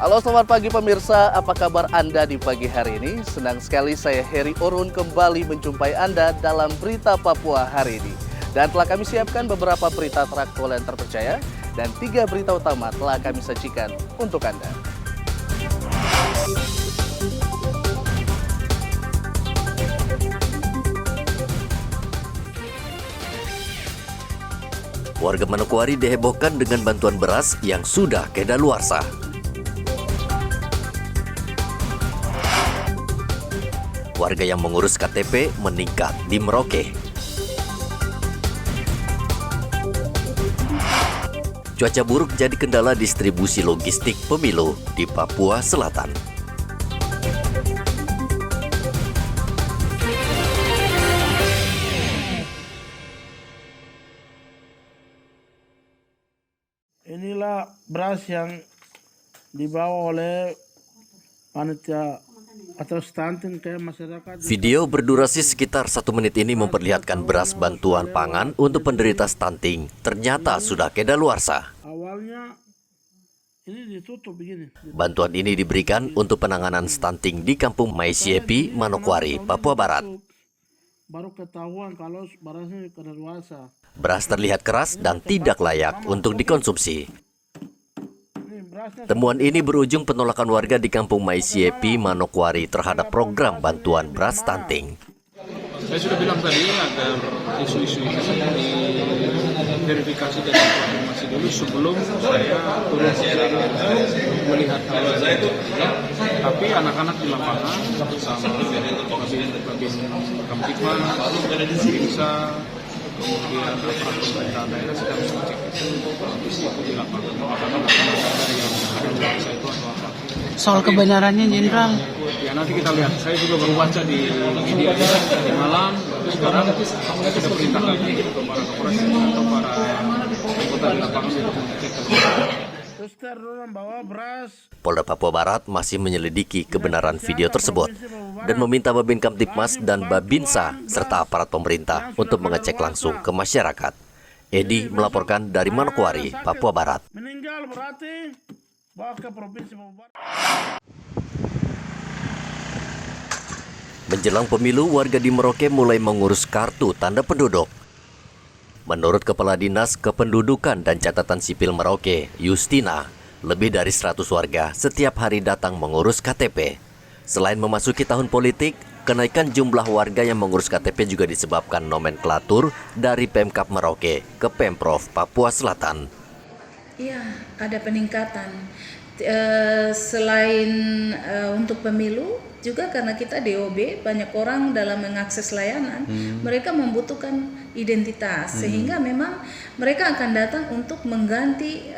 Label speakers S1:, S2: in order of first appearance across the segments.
S1: Halo selamat pagi pemirsa, apa kabar Anda di pagi hari ini? Senang sekali saya Heri Orun kembali menjumpai Anda dalam Berita Papua hari ini. Dan telah kami siapkan beberapa berita teraktual yang terpercaya dan 3 berita utama telah kami sajikan untuk Anda.
S2: Warga Manokwari dihebohkan dengan bantuan beras yang sudah kedaluarsa. Warga yang mengurus KTP meningkat di Merauke. Cuaca buruk jadi kendala distribusi logistik pemilu di Papua Selatan.
S3: Inilah beras yang dibawa oleh panitia atau stunting ke masyarakat.
S2: Video berdurasi sekitar 1 menit ini memperlihatkan beras bantuan pangan untuk penderita stunting. Ternyata sudah kedaluarsa.
S3: Awalnya ini ditutup begini.
S2: Bantuan ini diberikan untuk penanganan stunting di Kampung Maisiepi, Manokwari, Papua Barat.
S3: Baru ketahuan kalau berasnya kedaluarsa.
S2: Beras terlihat keras dan tidak layak untuk dikonsumsi. Temuan ini berujung penolakan warga di Kampung Maisiepi, Manokwari terhadap program bantuan beras stunting.
S4: Saya sudah bilang tadi agar isu-isu itu diverifikasi dan dikonfirmasi dulu sebelum saya turun ke sana untuk melihat hal itu. Tapi anak-anak di lapangan bersama Babin Kamtipmas, Babinsa, kemudian aparat pemerintah daerah sedang mengecek kondisi itu di lapangan. Apakah ada yang kedaluarsa itu atau apa?
S5: Soal kebenarannya, Jenderal.
S4: Ya nanti kita lihat. Saya juga baru baca di media di malam. Sekarang saya sudah perintahkan untuk para Kapolres atau para anggota di lapangan untuk mengecek.
S2: Polda Papua Barat masih menyelidiki kebenaran video tersebut dan meminta Babin Kamtipmas dan Babinsa serta aparat pemerintah untuk mengecek langsung ke masyarakat. Edi melaporkan dari Manokwari, Papua Barat.
S3: Meninggal berarti bawa ke provinsi Papua Barat.
S2: Menjelang pemilu, warga di Merauke mulai mengurus kartu tanda penduduk. Menurut Kepala Dinas Kependudukan dan Catatan Sipil Merauke, Justina, lebih dari 100 warga setiap hari datang mengurus KTP. Selain memasuki tahun politik, kenaikan jumlah warga yang mengurus KTP juga disebabkan nomenklatur dari Pemkab Merauke ke Pemprov Papua Selatan.
S6: Iya, ada peningkatan. Selain untuk pemilu, juga karena kita DOB, banyak orang dalam mengakses layanan, mereka membutuhkan identitas, sehingga memang mereka akan datang untuk mengganti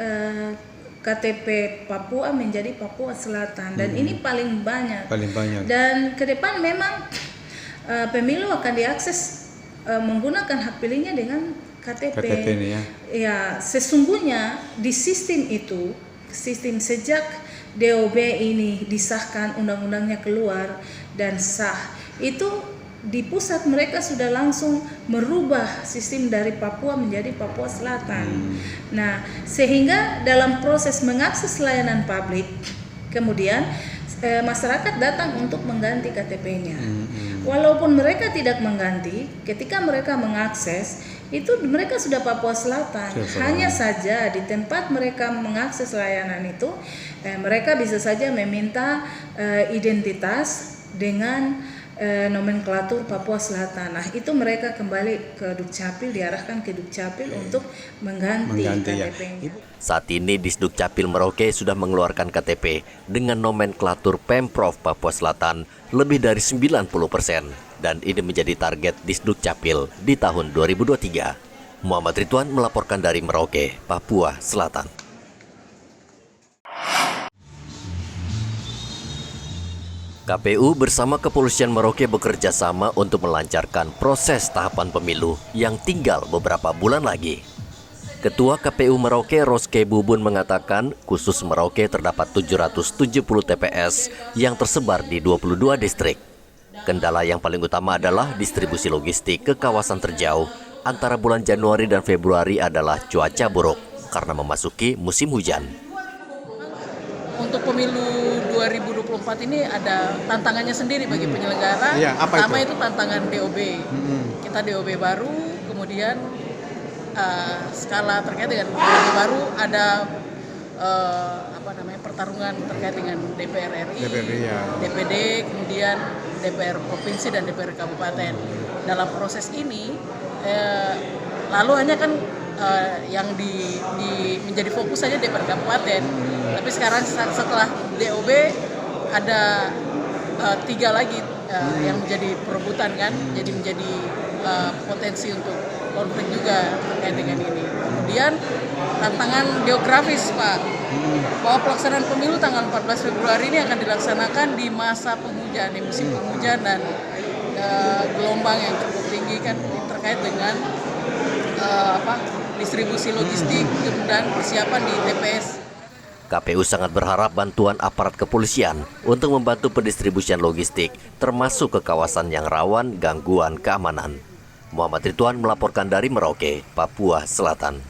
S6: KTP Papua menjadi Papua Selatan, dan ini paling banyak. Dan ke depan memang pemilu akan diakses menggunakan hak pilihnya dengan KTP ini ya. Ya, sesungguhnya di sistem itu, sistem sejak DOB ini disahkan, undang-undangnya keluar dan sah, itu di pusat mereka sudah langsung merubah sistem dari Papua menjadi Papua Selatan. Nah, sehingga dalam proses mengakses layanan publik, kemudian masyarakat datang untuk mengganti KTP-nya. Walaupun mereka tidak mengganti, ketika mereka mengakses, itu mereka sudah Papua Selatan. Hanya saja di tempat mereka mengakses layanan itu, mereka bisa saja meminta identitas dengan nomenklatur Papua Selatan. Nah, itu mereka kembali ke Dukcapil, diarahkan ke Dukcapil untuk mengganti KTP-nya.
S2: Saat ini Disdukcapil Merauke sudah mengeluarkan KTP dengan nomenklatur Pemprov Papua Selatan lebih dari 90%, dan ini menjadi target Disdukcapil di tahun 2023. Muhammad Ridwan melaporkan dari Merauke, Papua Selatan. KPU bersama Kepolisian Merauke bekerja sama untuk melancarkan proses tahapan pemilu yang tinggal beberapa bulan lagi. Ketua KPU Merauke Roske Bubun mengatakan khusus Merauke terdapat 770 TPS yang tersebar di 22 distrik. Kendala yang paling utama adalah distribusi logistik ke kawasan terjauh antara bulan Januari dan Februari adalah cuaca buruk karena memasuki musim hujan.
S7: untuk pemilu 2024 ini ada tantangannya sendiri bagi penyelenggara.
S8: Iya, apa
S7: Pertama
S8: itu?
S7: itu tantangan DOB. Kita DOB baru, kemudian skala terkait dengan DOB baru ada pertarungan terkait dengan DPR RI, DPD, kemudian DPR provinsi dan DPR kabupaten. Dalam proses ini lalu hanya kan yang menjadi fokus saja DPR kabupaten. Tapi sekarang setelah DOB ada 3 lagi yang menjadi perebutan kan, jadi menjadi potensi untuk konflik juga terkait dengan ini. Kemudian tantangan geografis Pak, bahwa pelaksanaan pemilu tanggal 14 Februari ini akan dilaksanakan di masa penghujan, di musim penghujan dan gelombang yang cukup tinggi kan terkait dengan distribusi logistik dan persiapan di TPS.
S2: KPU sangat berharap bantuan aparat kepolisian untuk membantu pendistribusian logistik, termasuk ke kawasan yang rawan gangguan keamanan. Muhammad Ridwan melaporkan dari Merauke, Papua Selatan.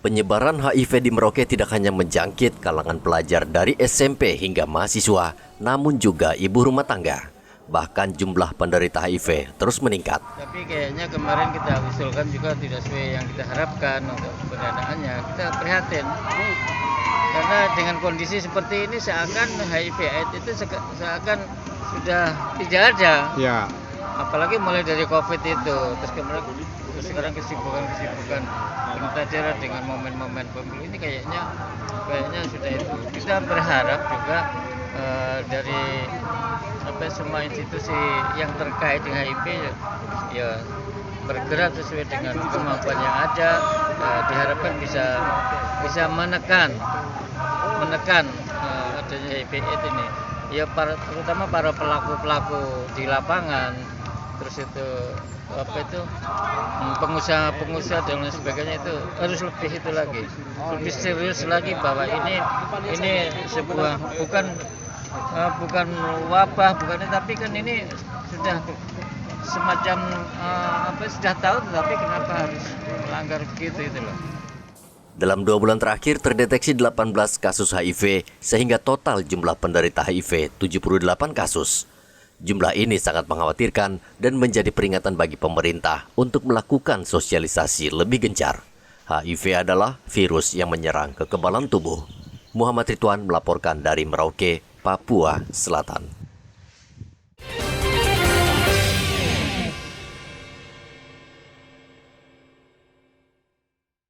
S2: Penyebaran HIV di Merauke tidak hanya menjangkit kalangan pelajar dari SMP hingga mahasiswa, namun juga ibu rumah tangga. Bahkan jumlah penderita HIV terus meningkat.
S9: Tapi kayaknya kemarin kita usulkan juga tidak sesuai yang kita harapkan untuk pendanaannya. Kita prihatin. Karena dengan kondisi seperti ini seakan HIV/AIDS itu seakan sudah tidak ada.
S8: Ya.
S9: Apalagi mulai dari COVID itu. Terus kemudian sekarang kesibukan pembelajaran dengan momen-momen pemilu ini kayaknya sudah itu. Kita berharap juga dari semua institusi yang terkait dengan HIV ya bergerak sesuai dengan kemampuan yang ada. Diharapkan bisa menekan adanya HIV/AIDS ini. Ya terutama para pelaku di lapangan, terus itu pengusaha dan lain sebagainya itu harus lebih serius lagi bahwa ini sebuah bukan wabah, tapi kan ini sudah semacam sudah tahu, tapi kenapa harus melanggar begitu itu loh.
S2: Dalam 2 bulan terakhir terdeteksi 18 kasus HIV sehingga total jumlah penderita HIV 78 kasus. Jumlah ini sangat mengkhawatirkan dan menjadi peringatan bagi pemerintah untuk melakukan sosialisasi lebih gencar. HIV adalah virus yang menyerang kekebalan tubuh. Muhammad Ridwan melaporkan dari Merauke, Papua Selatan.